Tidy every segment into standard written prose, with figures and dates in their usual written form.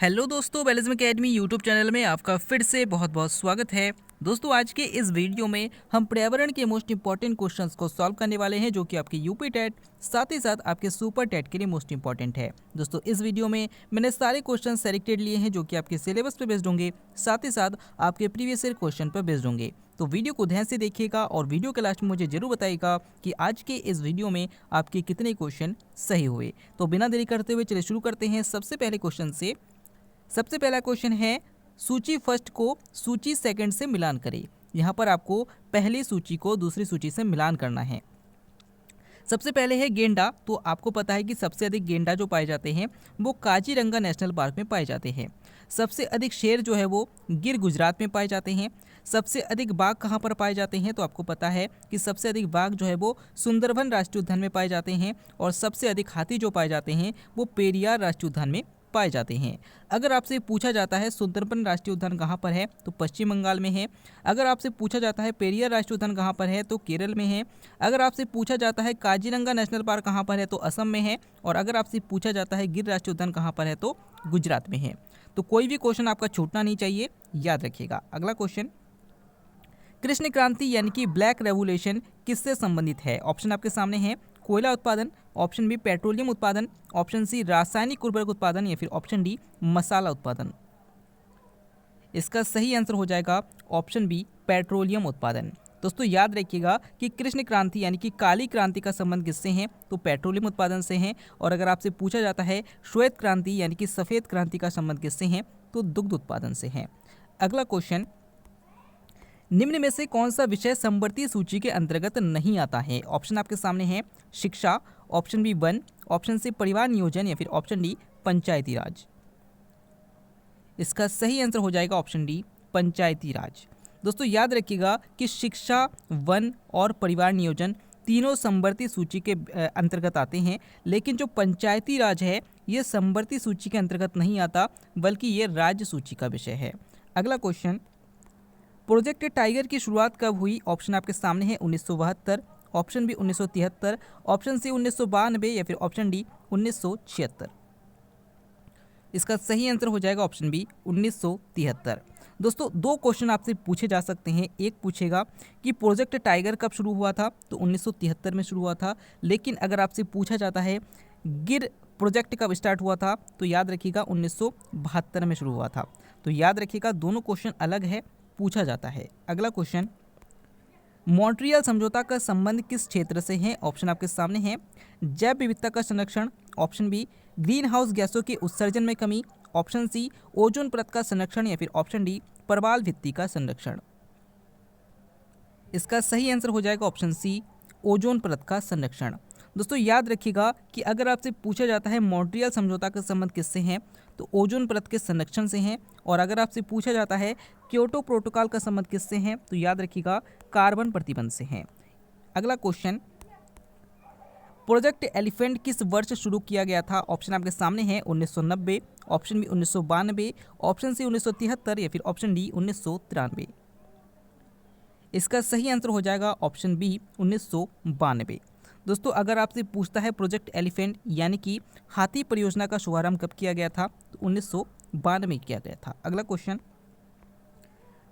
Hello दोस्तों, वेलिज्म academy YouTube channel में आपका फिर से बहुत बहुत स्वागत है। दोस्तों, आज के इस वीडियो में हम पर्यावरण के मोस्ट इंपॉर्टेंट क्वेश्चंस को सॉल्व करने वाले हैं, जो कि आपके यूपी टेट साथ ही साथ आपके सुपर टेट के लिए मोस्ट इंपॉर्टेंट है। दोस्तों, इस वीडियो में मैंने सारे क्वेश्चन सेलेक्टेड लिए हैं, जो कि आपके सिलेबस पे बेस्ड होंगे, साथ ही साथ आपके प्रीवियस ईयर क्वेश्चन पर बेस्ड होंगे। तो वीडियो को ध्यान से देखिएगा और वीडियो के लास्ट में मुझे जरूर बताइएगा कि आज के इस वीडियो में आपके कितने क्वेश्चन सही हुए। तो बिना देरी करते हुए चलिए शुरू करते हैं सबसे पहले क्वेश्चन से। सबसे पहला क्वेश्चन है, सूची फर्स्ट को सूची सेकंड से मिलान करें। यहाँ पर आपको पहली सूची को दूसरी सूची से मिलान करना है। सबसे पहले है गेंडा। तो आपको पता है कि सबसे अधिक गेंडा जो पाए जाते हैं वो काजीरंगा नेशनल पार्क में पाए जाते हैं। सबसे अधिक शेर जो है वो गिर गुजरात में पाए जाते हैं। सबसे अधिक बाघ कहाँ पर पाए जाते हैं, तो आपको पता है कि सबसे अधिक बाघ जो है वो सुंदरबन राष्ट्रीय उद्यान में पाए जाते हैं। और सबसे अधिक हाथी जो पाए जाते हैं वो पेरियार राष्ट्रीय उद्यान में पाए जाते हैं। अगर आपसे पूछा जाता है सुंदरबन राष्ट्रीय उद्यान कहाँ पर है, तो पश्चिम बंगाल में है। अगर आपसे पूछा जाता है पेरियार राष्ट्रीय उद्यान कहाँ पर है, तो केरल में है। अगर आपसे पूछा जाता है काजीरंगा नेशनल पार्क कहाँ पर है, तो असम में है। और अगर आपसे पूछा जाता है गिर राष्ट्रीय उद्यान कहाँ पर है, तो गुजरात में है। तो कोई भी क्वेश्चन आपका छूटना नहीं चाहिए, याद रखिएगा। अगला क्वेश्चन, कृष्ण क्रांति यानी कि ब्लैक रेवोल्यूशन किससे संबंधित है? ऑप्शन आपके सामने है, कोयला उत्पादन, ऑप्शन बी पेट्रोलियम उत्पादन, ऑप्शन सी रासायनिक उर्वरक उत्पादन, या फिर ऑप्शन डी मसाला उत्पादन। इसका सही आंसर हो जाएगा ऑप्शन बी पेट्रोलियम उत्पादन। दोस्तों, याद रखिएगा कि कृष्ण क्रांति यानी कि काली क्रांति का संबंध किससे है, तो पेट्रोलियम उत्पादन से है। और अगर आपसे पूछा जाता है श्वेत क्रांति यानी कि सफ़ेद क्रांति का संबंध किससे है, तो दुग्ध उत्पादन से है। अगला क्वेश्चन, निम्न में से कौन सा विषय समवर्ती सूची के अंतर्गत नहीं आता है? ऑप्शन आपके सामने है, शिक्षा, ऑप्शन बी वन, ऑप्शन सी परिवार नियोजन, या फिर ऑप्शन डी पंचायती राज। इसका सही आंसर हो जाएगा ऑप्शन डी पंचायती राज। दोस्तों, याद रखिएगा कि शिक्षा, वन और परिवार नियोजन तीनों समवर्ती सूची के अंतर्गत आते हैं, लेकिन जो पंचायती राज है ये समवर्ती सूची के अंतर्गत नहीं आता, बल्कि ये राज्य सूची का विषय है। अगला क्वेश्चन, प्रोजेक्ट टाइगर की शुरुआत कब हुई? ऑप्शन आपके सामने है 1972, ऑप्शन बी 1973, ऑप्शन सी 1992, या फिर ऑप्शन डी 1976। इसका सही आंसर हो जाएगा ऑप्शन बी 1973। दोस्तों, दो क्वेश्चन आपसे पूछे जा सकते हैं। एक पूछेगा कि प्रोजेक्ट टाइगर कब शुरू हुआ था, तो 1973 में शुरू हुआ था। लेकिन अगर आपसे पूछा जाता है गिर प्रोजेक्ट कब स्टार्ट हुआ था, तो याद रखिएगा 1972 में शुरू हुआ था। तो याद रखिएगा दोनों क्वेश्चन अलग है, पूछा जाता है। अगला क्वेश्चन, मॉन्ट्रियल समझौता का संबंध किस क्षेत्र से है? ऑप्शन आपके सामने है, जैव विविधता का संरक्षण, ऑप्शन बी ग्रीन हाउस गैसों के उत्सर्जन में कमी, ऑप्शन सी ओजोन परत का संरक्षण, या फिर ऑप्शन डी प्रवाल भित्ति का संरक्षण। इसका सही आंसर हो जाएगा ऑप्शन सी ओजोन परत का संरक्षण। दोस्तों, याद रखिएगा कि अगर आपसे पूछा जाता है मॉन्ट्रियल समझौता का संबंध किससे है, तो ओजोन परत के संरक्षण से है। और अगर आपसे पूछा जाता है क्योटो प्रोटोकॉल का संबंध किससे है, तो याद रखिएगा कार्बन प्रतिबंध से है। अगला क्वेश्चन, प्रोजेक्ट एलिफेंट किस वर्ष शुरू किया गया था? ऑप्शन आपके सामने है 1990, ऑप्शन बी 1992, ऑप्शन सी 1973, या फिर ऑप्शन डी 1993। इसका सही आंसर हो जाएगा ऑप्शन बी 1992। दोस्तों, अगर आपसे पूछता है प्रोजेक्ट एलिफेंट यानी कि हाथी परियोजना का शुभारंभ कब किया गया था, तो 1992 किया गया था। अगला क्वेश्चन,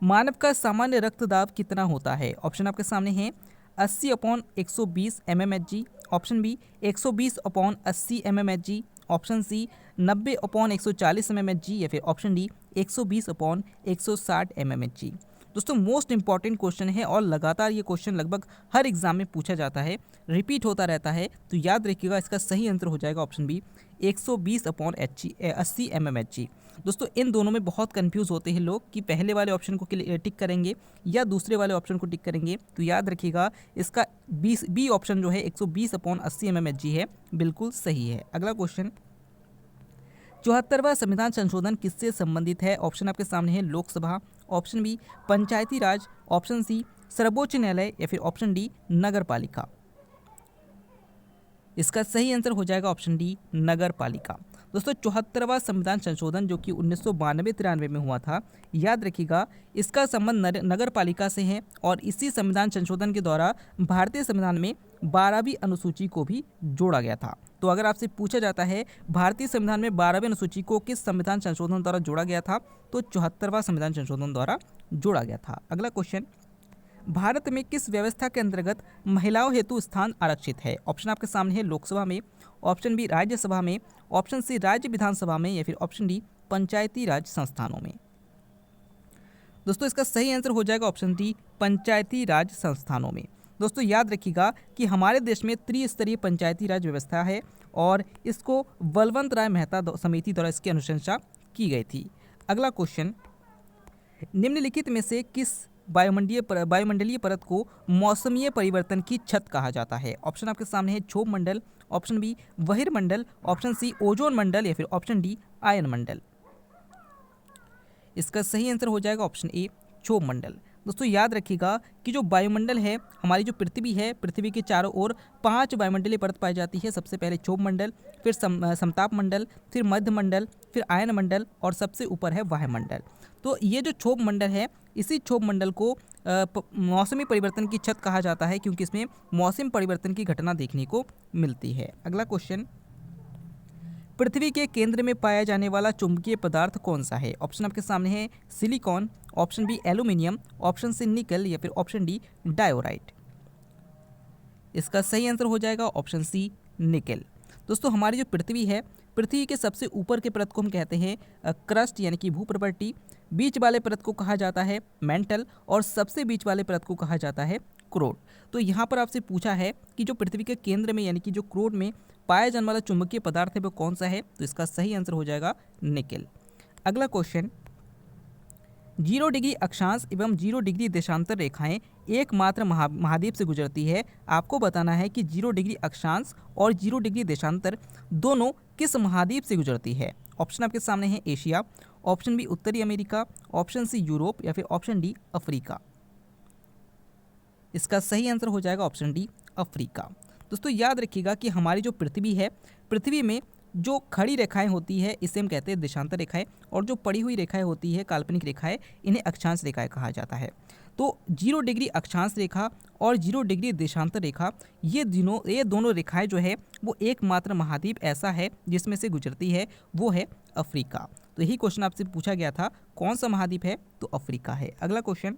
मानव का सामान्य रक्तदाब कितना होता है? ऑप्शन आपके सामने है 80/120 mmHg, option B 120/80 mmHg, option C 90/140 mmHg, या फिर ऑप्शन डी 120/160 mmHg। दोस्तों, मोस्ट इंपॉर्टेंट क्वेश्चन है और लगातार ये क्वेश्चन लगभग हर एग्जाम में पूछा जाता है, रिपीट होता रहता है। तो याद रखिएगा इसका सही आंसर हो जाएगा ऑप्शन बी 120/80 mmHg। दोस्तों, इन दोनों में बहुत कंफ्यूज होते हैं लोग कि पहले वाले ऑप्शन को टिक करेंगे या दूसरे वाले ऑप्शन को टिक करेंगे। तो याद रखिएगा इसका बी ऑप्शन जो है 120/80 mmHg है, बिल्कुल सही है। अगला क्वेश्चन, 74वां संविधान संशोधन किससे संबंधित है? ऑप्शन आपके सामने है लोकसभा, ऑप्शन बी पंचायती राज, ऑप्शन सी सर्वोच्च न्यायालय, या फिर ऑप्शन डी नगर पालिका। इसका सही आंसर हो जाएगा ऑप्शन डी नगर पालिका। दोस्तों, 74वां संविधान संशोधन जो कि 1992-93 में हुआ था, याद रखिएगा इसका संबंध नगर पालिका से है। और इसी संविधान संशोधन के द्वारा भारतीय संविधान में 12वीं अनुसूची को भी जोड़ा गया था। तो अगर आपसे पूछा जाता है भारतीय संविधान में 12वीं अनुसूची को किस संविधान संशोधन द्वारा जोड़ा गया था, तो 74वां संविधान संशोधन द्वारा जोड़ा गया था। अगला क्वेश्चन, भारत में किस व्यवस्था के अंतर्गत महिलाओं हेतु स्थान आरक्षित है? ऑप्शन आपके सामने है लोकसभा में, ऑप्शन बी राज्यसभा में, ऑप्शन सी राज्य विधानसभा में, या फिर ऑप्शन डी पंचायती राज संस्थानों में। दोस्तों इसका सही आंसर हो जाएगा ऑप्शन डी पंचायती राज संस्थानों में। दोस्तों याद रखिएगा कि हमारे देश में त्रिस्तरीय पंचायती राज व्यवस्था है और इसको बलवंत राय मेहता समिति द्वारा इसकी अनुशंसा की गई थी। अगला क्वेश्चन, निम्नलिखित में से किस वायुमंडलीय परत को मौसमीय परिवर्तन की छत कहा जाता है? ऑप्शन आपके सामने है क्षोभ मंडल, ऑप्शन बी बहिर्मंडल, ऑप्शन सी ओजोन मंडल, या फिर ऑप्शन डी आयन मंडल। इसका सही आंसर हो जाएगा ऑप्शन ए क्षोभ मंडल। दोस्तों याद रखिएगा कि जो वायुमंडल है, हमारी जो पृथ्वी है, पृथ्वी के चारों ओर 5 वायुमंडलीय परत पाई जाती है। सबसे पहले क्षोभ मंडल, फिर समताप मंडल, फिर मध्य मंडल, फिर आयन मंडल और सबसे ऊपर है वायुमंडल। तो ये जो क्षोभ मंडल है, इसी क्षोभ मंडल को मौसमी परिवर्तन की छत कहा जाता है, क्योंकि इसमें मौसम परिवर्तन की घटना देखने को मिलती है। अगला क्वेश्चन, पृथ्वी के केंद्र में पाया जाने वाला चुंबकीय पदार्थ कौन सा है? ऑप्शन आपके सामने है silicon, option B aluminium, option C nickel, या फिर ऑप्शन डी डायोराइट। इसका सही आंसर हो जाएगा ऑप्शन सी निकल। दोस्तों हमारी जो पृथ्वी है, पृथ्वी के सबसे ऊपर के परत को हम कहते हैं क्रस्ट यानी कि भूप्रवर्ती, बीच वाले परत को कहा जाता है मेंटल और सबसे बीच वाले परत को कहा जाता है क्रोड। तो यहाँ पर आपसे पूछा है कि जो पृथ्वी के केंद्र में यानी कि जो क्रोड में पाया जाने वाला चुंबकीय पदार्थ है वो कौन सा है? तो इसका सही आंसर हो जाएगा निकेल। अगला क्वेश्चन, 0 डिग्री अक्षांश एवं 0 डिग्री देशांतर रेखाएं एकमात्र महाद्वीप से गुजरती है। आपको बताना है कि 0 डिग्री अक्षांश और 0 डिग्री देशांतर दोनों किस महाद्वीप से गुजरती है? ऑप्शन आपके सामने है एशिया, ऑप्शन बी उत्तरी अमेरिका, ऑप्शन सी यूरोप, या फिर ऑप्शन डी अफ्रीका। इसका सही आंसर हो जाएगा ऑप्शन डी अफ्रीका। दोस्तों याद रखिएगा कि हमारी जो पृथ्वी है, पृथ्वी में जो खड़ी रेखाएं होती है इसे हम कहते हैं देशांतर रेखाएं, और जो पड़ी हुई रेखाएं होती है काल्पनिक रेखाएं, इन्हें अक्षांश रेखाएं कहा जाता है। तो 0 डिग्री अक्षांश रेखा और 0 डिग्री देशांतर रेखा, ये दोनों रेखाएं जो है वो एकमात्र महाद्वीप ऐसा है जिसमें से गुजरती है, वो है अफ्रीका। तो यही क्वेश्चन आपसे पूछा गया था, कौन सा महाद्वीप है? तो अफ्रीका है। अगला क्वेश्चन,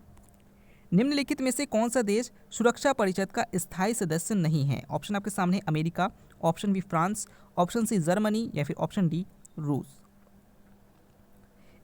निम्नलिखित में से कौन सा देश सुरक्षा परिषद का स्थायी सदस्य नहीं है? ऑप्शन आपके सामने America, option B France, option C Germany, या फिर ऑप्शन डी रूस।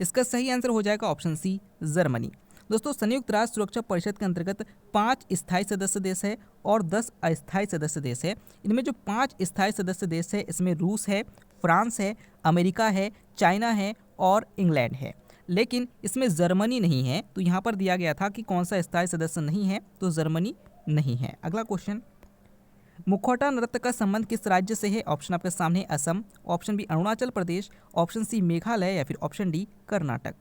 इसका सही आंसर हो जाएगा ऑप्शन सी जर्मनी। दोस्तों संयुक्त राष्ट्र सुरक्षा परिषद के अंतर्गत 5 स्थायी सदस्य देश है और 10 अस्थायी सदस्य देश है। इनमें जो 5 स्थायी सदस्य देश है, इसमें रूस है, फ्रांस है, अमेरिका है, चाइना है और इंग्लैंड है, लेकिन इसमें जर्मनी नहीं है। तो यहाँ पर दिया गया था कि कौन सा स्थायी सदस्य नहीं है, तो जर्मनी नहीं है। अगला क्वेश्चन, मुखौटा नृत्य का संबंध किस राज्य से है? ऑप्शन आपके सामने Assam, option B Arunachal Pradesh, option C Meghalaya, या फिर ऑप्शन डी कर्नाटक।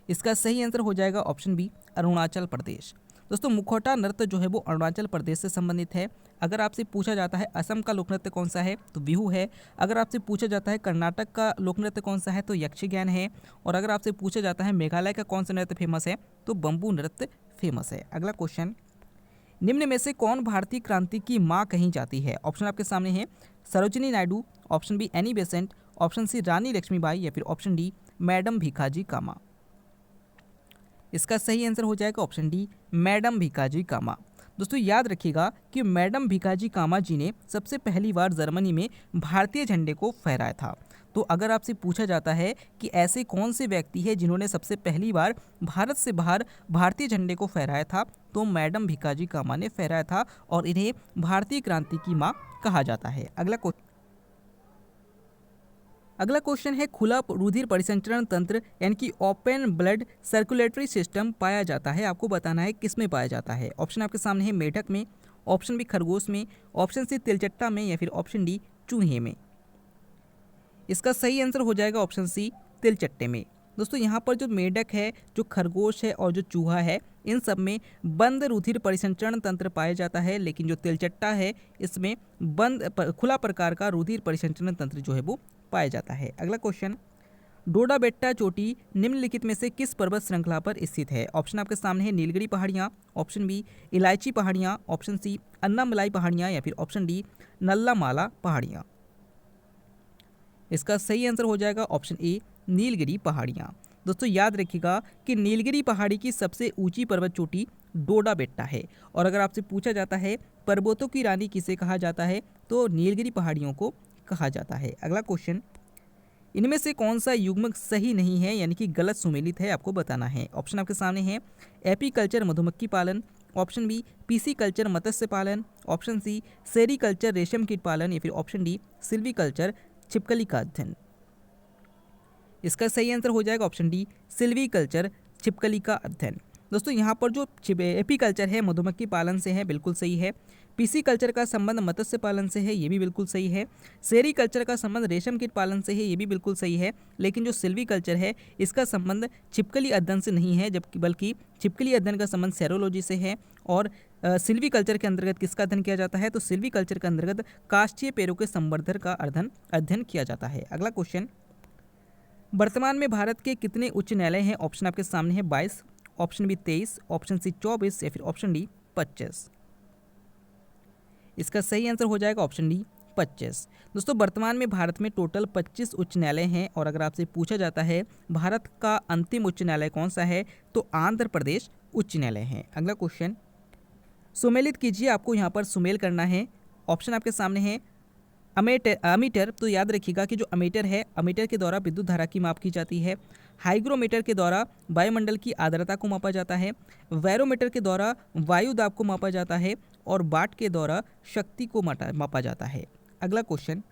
इसका सही आंसर हो जाएगा ऑप्शन बी अरुणाचल प्रदेश। दोस्तों मुखौटा नृत्य जो है वो अरुणाचल प्रदेश से संबंधित है। अगर आपसे पूछा जाता है असम का लोक नृत्य कौन सा है, तो बिहू है। अगर आपसे पूछा जाता है कर्नाटक का लोक नृत्य कौन सा है, तो यक्षगान है। और अगर आपसे पूछा जाता है मेघालय का कौन सा नृत्य फेमस है, तो बम्बू नृत्य फेमस है। अगला क्वेश्चन, निम्न में से कौन भारतीय क्रांति की माँ कही जाती है? ऑप्शन आपके सामने है Sarojini Naidu, option B Annie Besant, option C Rani Lakshmibai, या फिर option D madam Bhikaji Cama. इसका सही आंसर हो जाएगा option D madam Bhikaji Cama. दोस्तों याद रखिएगा कि मैडम भीखाजी कामा जी ने सबसे पहली बार जर्मनी में भारतीय झंडे को फहराया था। तो अगर आपसे पूछा जाता है कि ऐसे कौन से व्यक्ति हैं जिन्होंने सबसे पहली बार भारत से बाहर भारतीय झंडे को फहराया था, तो मैडम भीखाजी कामा ने फहराया था और इन्हें भारतीय क्रांति की माँ कहा जाता है। अगला क्वेश्चन है, खुला रुधिर परिसंचरण तंत्र यानी कि ओपन ब्लड सर्कुलेटरी सिस्टम पाया जाता है। आपको बताना है किस में पाया जाता है। ऑप्शन आपके सामने है मेढक में, ऑप्शन बी खरगोश में, ऑप्शन सी तिलचट्टा में, या फिर ऑप्शन डी चूहे में। इसका सही आंसर हो जाएगा ऑप्शन सी तिलचट्टे में। दोस्तों यहाँ पर जो मेढक है, जो खरगोश है और जो चूहा है, इन सब में बंद रुधिर परिसंचरण तंत्र पाया जाता है, लेकिन जो तिलचट्टा है इसमें खुला प्रकार का रुधिर परिसंचरण तंत्र जो है वो पाया जाता है। अगला क्वेश्चन, डोडा बेट्टा चोटी निम्नलिखित में से किस पर्वत श्रृंखला पर स्थित है? ऑप्शन आपके सामने है नीलगिरी पहाड़ियाँ, ऑप्शन बी इलायची पहाड़ियाँ, ऑप्शन सी अन्नामलाई पहाड़ियाँ या फिर ऑप्शन डी नल्लामाला पहाड़ियाँ। इसका सही आंसर हो जाएगा ऑप्शन ए नीलगिरी पहाड़ियाँ। दोस्तों याद रखिएगा कि नीलगिरी पहाड़ी की सबसे ऊंची पर्वत चोटी डोडा बेट्टा है। और अगर आपसे पूछा जाता है पर्वतों की रानी किसे कहा जाता है, तो नीलगिरी पहाड़ियों को कहा जाता है। अगला क्वेश्चन, इनमें से कौन सा युग्मक सही नहीं है यानी कि गलत सुमेलित है, आपको बताना है। ऑप्शन आपके सामने है एपी कल्चर मधुमक्खी पालन, ऑप्शन बी पीसी कल्चर मत्स्य पालन, ऑप्शन सी सेरी कल्चर रेशम कीट पालन या फिर ऑप्शन डी सिल्वी कल्चर छिपकली का अध्ययन। इसका सही आंसर हो जाएगा ऑप्शन डी सिल्वी कल्चर छिपकली का अध्ययन। दोस्तों यहाँ पर जो एपी कल्चर है मधुमक्खी पालन से है, बिल्कुल सही है। पीसी कल्चर का संबंध मत्स्य पालन से है, ये भी बिल्कुल सही है। सेरी कल्चर का संबंध रेशम कीट पालन से है, ये भी बिल्कुल सही है। लेकिन जो सिल्वी कल्चर है इसका संबंध छिपकली अध्ययन से नहीं है, जबकि बल्कि छिपकली अध्ययन का संबंध सेरोलॉजी से है। और सिल्वी कल्चर के अंतर्गत किसका अध्ययन किया जाता है, तो सिल्वी कल्चर के अंतर्गत काष्ठीय पेड़ों के संवर्धन का अध्ययन किया जाता है। अगला क्वेश्चन, वर्तमान में भारत के कितने उच्च न्यायालय हैं? ऑप्शन आपके सामने है 22, ऑप्शन बी 23, ऑप्शन सी 24 या फिर ऑप्शन डी 25। इसका सही आंसर हो जाएगा ऑप्शन डी 25। दोस्तों वर्तमान में भारत में टोटल 25 उच्च न्यायालय हैं। और अगर आपसे पूछा जाता है भारत का अंतिम उच्च न्यायालय कौन सा है, तो आंध्र प्रदेश उच्च न्यायालय है। अगला क्वेश्चन, सुमेलित कीजिए, आपको यहाँ पर सुमेल करना है। ऑप्शन आपके सामने है अमीटर, तो याद रखिएगा कि जो अमीटर है, अमीटर के द्वारा विद्युत धारा की माप की जाती है। हाइग्रोमीटर के द्वारा वायुमंडल की आर्द्रता को मापा जाता है। बैरोमीटर के द्वारा वायु दाब को मापा जाता है। और वाट के द्वारा शक्ति को मापा जाता है। अगला क्वेश्चन,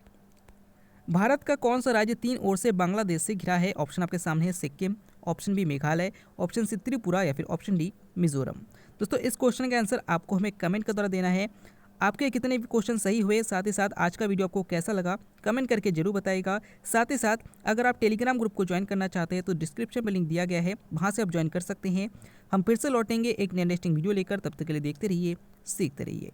भारत का कौन सा राज्य 3 ओर से बांग्लादेश से घिरा है? ऑप्शन आपके सामने है Sikkim, option B Meghalaya, option C Tripura या फिर ऑप्शन डी मिजोरम। दोस्तों इस क्वेश्चन का आंसर आपको हमें कमेंट के द्वारा देना है। आपके कितने भी क्वेश्चन सही हुए, साथ ही साथ आज का वीडियो आपको कैसा लगा कमेंट करके जरूर बताइएगा। साथ ही साथ अगर आप टेलीग्राम ग्रुप को ज्वाइन करना चाहते हैं तो डिस्क्रिप्शन में लिंक दिया गया है, वहाँ से आप ज्वाइन कर सकते हैं। हम फिर से लौटेंगे एक नए इंटरेस्टिंग वीडियो लेकर, तब तक के लिए देखते रहिए, सीखते रहिए।